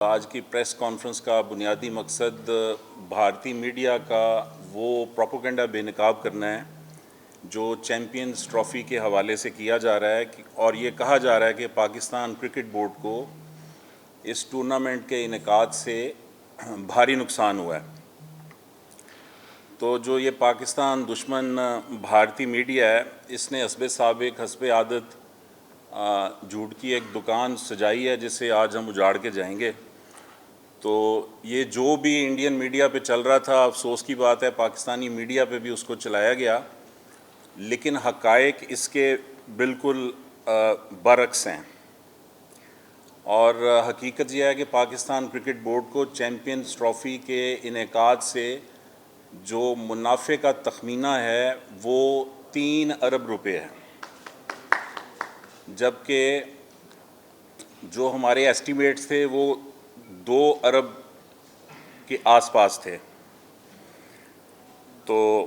آج کی press conference کا بنیادی مقصد بھارتی میڈیا کا وہ پروپیگنڈا بے نقاب کرنا ہے جو چیمپئنز ٹرافی کے حوالے سے کیا جا رہا ہے اور یہ کہا جا رہا ہے کہ پاکستان کرکٹ بورڈ کو اس ٹورنامنٹ کے انعقاد سے بھاری نقصان ہوا ہے۔ تو جو یہ پاکستان دشمن بھارتی میڈیا ہے، اس نے حسب سابق حسب عادت جھوٹ کی ایک دکان سجائی ہے جسے آج ہم اجاڑ کے جائیں گے۔ تو یہ جو بھی انڈین میڈیا پہ چل رہا تھا، افسوس کی بات ہے پاکستانی میڈیا پہ بھی اس کو چلایا گیا، لیکن حقائق اس کے بالکل برعکس ہیں۔ اور حقیقت یہ ہے کہ پاکستان کرکٹ بورڈ کو چیمپئنز ٹرافی کے انعقاد سے جو منافع کا تخمینہ ہے وہ 3 ارب روپے ہے، جبکہ جو ہمارے ایسٹیمیٹس تھے وہ 2 ارب کے آس پاس تھے۔ تو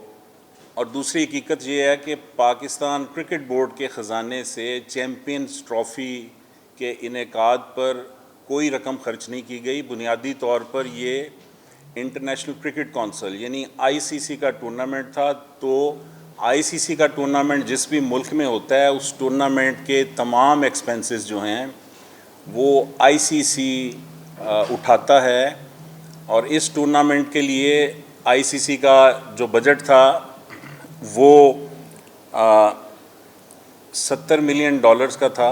اور دوسری حقیقت یہ ہے کہ پاکستان کرکٹ بورڈ کے خزانے سے چیمپئنز ٹرافی کے انعقاد پر کوئی رقم خرچ نہیں کی گئی۔ بنیادی طور پر یہ انٹرنیشنل کرکٹ کونسل یعنی ICC کا ٹورنامنٹ تھا، تو ICC کا ٹورنامنٹ جس بھی ملک میں ہوتا ہے اس ٹورنامنٹ کے تمام ایکسپنسز جو ہیں وہ ICC اٹھاتا ہے، اور اس ٹورنامنٹ کے لیے ICC کا جو بجٹ تھا وہ $70 ملین کا تھا،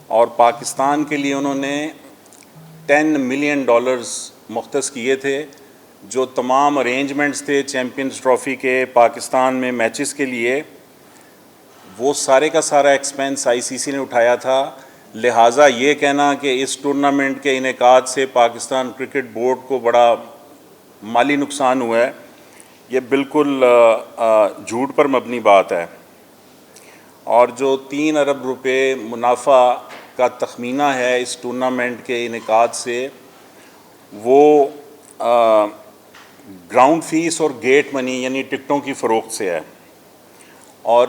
اور پاکستان کے لیے انہوں نے $10 ملین مختص کیے تھے۔ جو تمام ارینجمنٹس تھے چیمپئنز ٹرافی کے پاکستان میں میچز کے لیے، وہ سارے کا سارا ایکسپنس ICC نے اٹھایا تھا۔ لہٰذا یہ کہنا کہ اس ٹورنامنٹ کے انعقاد سے پاکستان کرکٹ بورڈ کو بڑا مالی نقصان ہوا ہے، یہ بالکل جھوٹ پر مبنی بات ہے۔ اور جو 3 ارب روپے منافع کا تخمینہ ہے اس ٹورنامنٹ کے انعقاد سے، وہ گراؤنڈ فیس اور گیٹ منی یعنی ٹکٹوں کی فروخت سے ہے۔ اور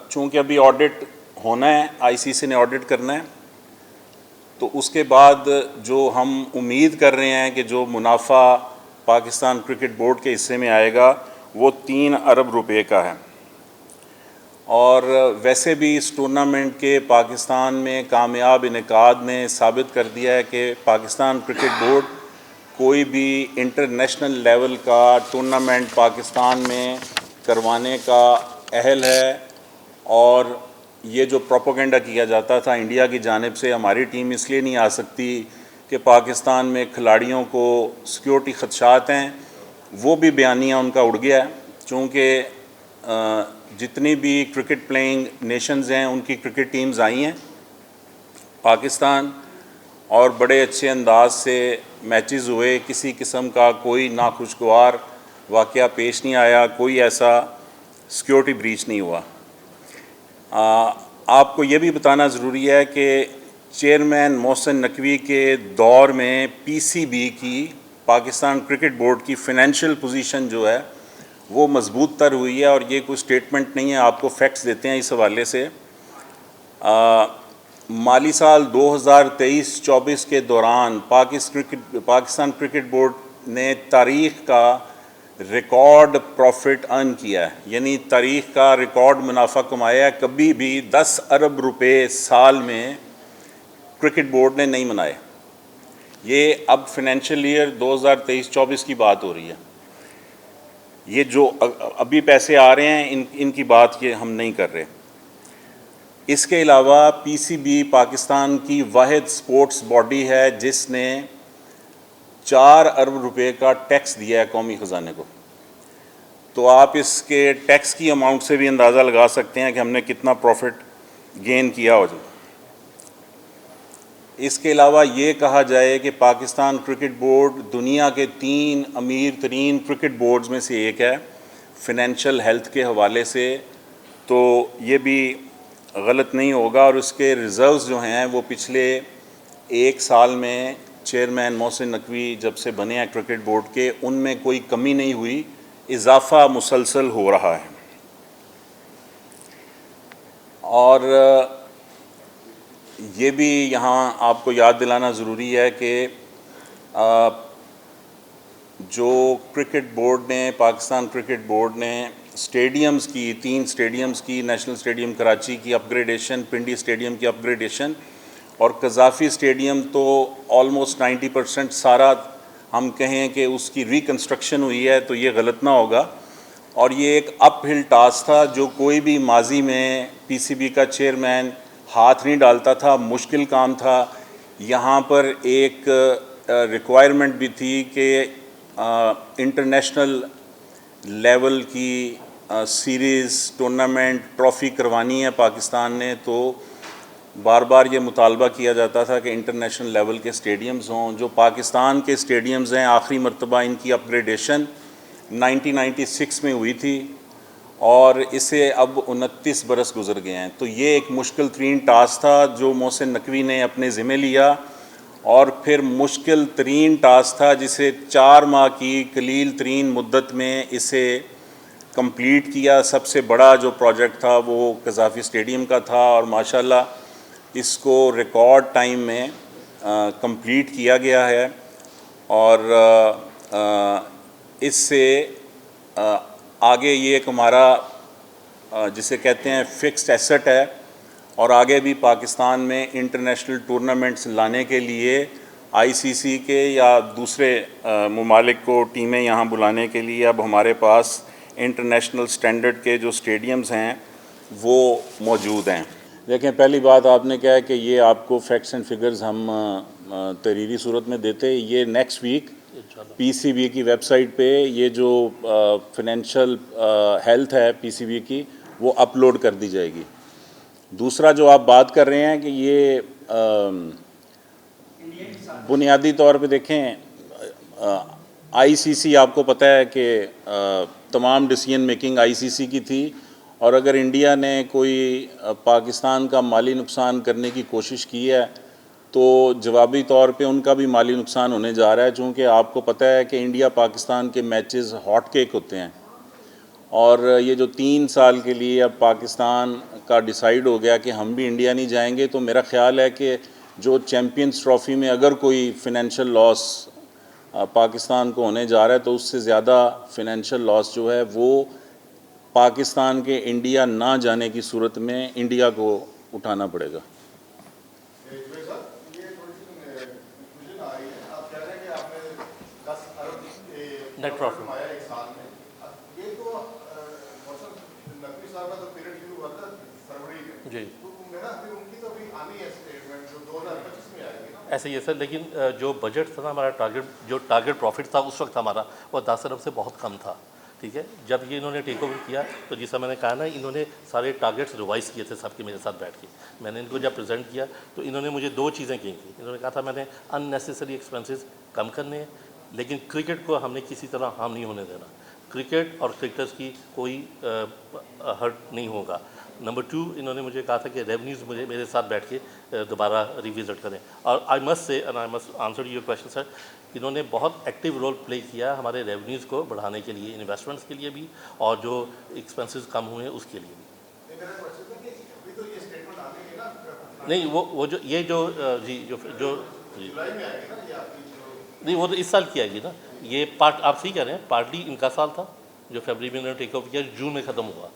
چونکہ ابھی آڈٹ ہونا ہے، ICC نے آڈٹ کرنا ہے، تو اس کے بعد جو ہم امید کر رہے ہیں کہ جو منافع پاکستان کرکٹ بورڈ کے حصے میں آئے گا وہ 3 ارب روپے کا ہے۔ اور ویسے بھی اس ٹورنامنٹ کے پاکستان میں کامیاب انعقاد نے ثابت کر دیا ہے کہ پاکستان کرکٹ بورڈ کوئی بھی انٹرنیشنل لیول کا ٹورنامنٹ پاکستان میں کروانے کا اہل ہے۔ اور یہ جو پروپیگنڈا کیا جاتا تھا انڈیا کی جانب سے ہماری ٹیم اس لیے نہیں آ سکتی کہ پاکستان میں کھلاڑیوں کو سیکیورٹی خدشات ہیں، وہ بھی بیانیہ ان کا اڑ گیا ہے، چونکہ جتنی بھی کرکٹ پلینگ نیشنز ہیں ان کی کرکٹ ٹیمز آئی ہیں پاکستان، اور بڑے اچھے انداز سے میچز ہوئے، کسی قسم کا کوئی ناخوشگوار واقعہ پیش نہیں آیا، کوئی ایسا سیکیورٹی بریچ نہیں ہوا۔ آپ کو یہ بھی بتانا ضروری ہے کہ چیئرمین محسن نقوی کے دور میں PCB کی پاکستان کرکٹ بورڈ کی فائنینشیل پوزیشن جو ہے وہ مضبوط تر ہوئی ہے، اور یہ کوئی سٹیٹمنٹ نہیں ہے، آپ کو فیکٹس دیتے ہیں اس حوالے سے۔ مالی سال 2023-24 کے دوران پاکستان کرکٹ بورڈ نے تاریخ کا ریکارڈ پروفٹ ارن کیا ہے، یعنی تاریخ کا ریکارڈ منافع کمایا ہے۔ کبھی بھی 10 ارب روپے سال میں کرکٹ بورڈ نے نہیں منائے۔ یہ اب فائنینشیل ایئر 2023-24 کی بات ہو رہی ہے، یہ جو ابھی پیسے آ رہے ہیں ان کی بات یہ ہم نہیں کر رہے۔ اس کے علاوہ PCB پاکستان کی واحد سپورٹس باڈی ہے جس نے 4 ارب روپے کا ٹیکس دیا ہے قومی خزانے کو، تو آپ اس کے ٹیکس کی اماؤنٹ سے بھی اندازہ لگا سکتے ہیں کہ ہم نے کتنا پروفٹ گین کیا ہو جائے۔ اس کے علاوہ یہ کہا جائے کہ پاکستان کرکٹ بورڈ دنیا کے 3 امیر ترین کرکٹ بورڈز میں سے ایک ہے فائنینشیل ہیلتھ کے حوالے سے، تو یہ بھی غلط نہیں ہوگا۔ اور اس کے ریزروز جو ہیں وہ پچھلے 1 سال میں چیئرمین محسن نقوی جب سے بنے ہیں کرکٹ بورڈ کے، ان میں کوئی کمی نہیں ہوئی، اضافہ مسلسل ہو رہا ہے۔ اور یہ بھی یہاں آپ کو یاد دلانا ضروری ہے کہ جو کرکٹ بورڈ نے پاکستان کرکٹ بورڈ نے اسٹیڈیمز کی 3 اسٹیڈیمز کی نیشنل اسٹیڈیم کراچی کی اپ گریڈیشن، پنڈی اسٹیڈیم کی اپ گریڈیشن اور قذافی اسٹیڈیم تو آلموسٹ 90% سارا ہم کہیں کہ اس کی ریکنسٹرکشن ہوئی ہے تو یہ غلط نہ ہوگا، اور یہ ایک اپ ہل ٹاسک تھا جو کوئی بھی ماضی میں پی سی بی کا چیئرمین ہاتھ نہیں ڈالتا تھا، مشکل کام تھا۔ یہاں پر ایک ریکوائرمنٹ بھی تھی کہ انٹرنیشنل لیول کی سیریز ٹورنامنٹ ٹرافی کروانی ہے پاکستان نے، تو بار بار یہ مطالبہ کیا جاتا تھا کہ انٹرنیشنل لیول کے اسٹیڈیمز ہوں۔ جو پاکستان کے اسٹیڈیمز ہیں آخری مرتبہ ان کی اپ گریڈیشن 1996 میں ہوئی تھی اور اسے اب 29 برس گزر گئے ہیں، تو یہ ایک مشکل ترین ٹاسک تھا جو محسن نقوی نے اپنے ذمہ لیا، اور پھر مشکل ترین ٹاسک تھا جسے 4 ماہ کی قلیل ترین مدت میں اسے کمپلیٹ کیا۔ سب سے بڑا جو پروجیکٹ تھا وہ قذافی اسٹیڈیم کا تھا، اور ماشاءاللہ اس کو ریکارڈ ٹائم میں کمپلیٹ کیا گیا ہے، اور اس سے آگے یہ ایک ہمارا جسے کہتے ہیں فکسڈ ایسٹ ہے، اور آگے بھی پاکستان میں انٹرنیشنل ٹورنامنٹس لانے کے لیے آئی سی سی کے یا دوسرے ممالک کو ٹیمیں یہاں بلانے کے لیے اب ہمارے پاس انٹرنیشنل سٹینڈرڈ کے جو اسٹیڈیمز ہیں وہ موجود ہیں۔ دیکھیں، پہلی بات آپ نے کہا ہے کہ یہ آپ کو فیکٹس اینڈ فگرز ہم تحریری صورت میں دیتے، یہ نیکسٹ ویک پی سی بی کی ویب سائٹ پہ یہ جو فنینشیل ہیلتھ ہے پی سی بی کی وہ اپلوڈ کر دی جائے گی۔ دوسرا جو آپ بات کر رہے ہیں کہ یہ بنیادی طور پہ دیکھیں آئی سی سی، آپ کو پتہ ہے کہ تمام ڈیسیژن میکنگ آئی سی سی کی تھی، اور اگر انڈیا نے کوئی پاکستان کا مالی نقصان کرنے کی کوشش کی ہے تو جوابی طور پہ ان کا بھی مالی نقصان ہونے جا رہا ہے، چونکہ آپ کو پتہ ہے کہ انڈیا پاکستان کے میچز ہاٹ کیک ہوتے ہیں، اور یہ جو 3 سال کے لیے اب پاکستان کا ڈیسائیڈ ہو گیا کہ ہم بھی انڈیا نہیں جائیں گے، تو میرا خیال ہے کہ جو چیمپئنز ٹرافی میں اگر کوئی فنینشیل لاس پاکستان کو ہونے جا رہا ہے تو اس سے زیادہ فنینشیل لاس جو ہے وہ پاکستان کے انڈیا نہ جانے کی صورت میں انڈیا کو اٹھانا پڑے گا۔ نیٹ پروفٹ جی ایسے ہی ہے سر، لیکن جو بجٹ تھا نا ہمارا جو ٹارگیٹ پروفٹ تھا اس وقت ہمارا وہ 10 ارب سے بہت کم تھا، ٹھیک ہے۔ جب یہ انہوں نے ٹیک اوور کیا تو جیسا میں نے کہا نا، انہوں نے سارے ٹارگیٹس ریوائز کیے تھے سب کے میرے ساتھ بیٹھ کے۔ میں نے ان کو جب پریزنٹ کیا تو انہوں نے مجھے 2 چیزیں کہی تھیں۔ انہوں نے کہا تھا میں نے ان نیسیسری ایکسپینسز کم کرنے ہیں، لیکن کرکٹ کو ہم نے کسی طرح ہارم نہیں ہونے دینا، کرکٹ اور کرکٹرز کی کوئی ہرٹ نہیں ہوگا۔ نمبر 2، انہوں نے مجھے کہا تھا کہ ریونیوز مجھے میرے ساتھ بیٹھ کے دوبارہ ریوزٹ کریں، اور I must say and I must answer your question sir, انہوں نے بہت ایکٹیو رول پلے کیا ہمارے ریونیوز کو بڑھانے کے لیے، انویسٹمنٹس کے لیے بھی، اور جو ایکسپینسز کم ہوئے ہیں اس کے لیے بھی۔ نہیں وہ جو یہ جو جی جو جی نہیں، وہ تو اس سال کی آئے گی نا، یہ پارٹ آپ صحیح کہہ رہے ہیں، پارٹلی ان کا سال تھا جو فیبرری میں انہوں نے ٹیک اوور کیا، جون میں ختم ہوا۔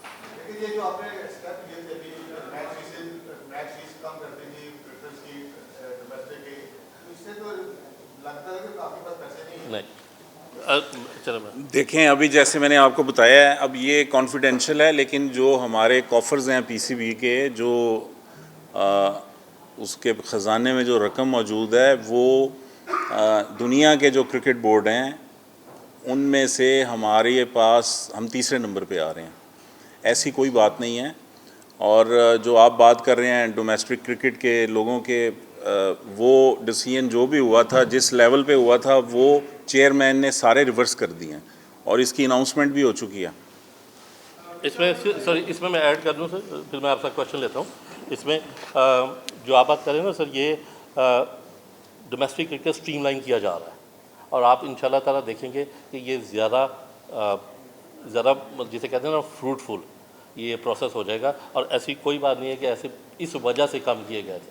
دیکھیں، ابھی جیسے میں نے آپ کو بتایا ہے، اب یہ کانفیڈینشیل ہے، لیکن جو ہمارے کافرز ہیں پی سی بی کے، جو اس کے خزانے میں جو رقم موجود ہے وہ دنیا کے جو کرکٹ بورڈ ہیں ان میں سے ہمارے پاس ہم تیسرے نمبر پہ آ رہے ہیں، ایسی کوئی بات نہیں ہے۔ اور جو آپ بات کر رہے ہیں ڈومیسٹک کرکٹ کے لوگوں کے، وہ ڈیسیژن جو بھی ہوا تھا جس لیول پہ ہوا تھا وہ چیئرمین نے سارے ریورس کر دیے ہیں، اور اس کی اناؤنسمنٹ بھی ہو چکی ہے۔ اس میں سوری، اس میں ایڈ کر دوں سر، پھر میں آپ کا کویشچن لیتا ہوں۔ اس میں جو آپ بات کر رہے ہیں نا سر، یہ ڈومیسٹک کرکٹ اسٹریم لائن کیا جا رہا ہے، اور آپ ان شاء اللہ تعالیٰ دیکھیں گے کہ یہ زیادہ جسے کہتے ہیں نا فروٹفل یہ پروسیس ہو جائے گا، اور ایسی کوئی بات نہیں ہے کہ ایسے اس وجہ سے کم کیے گئے تھے،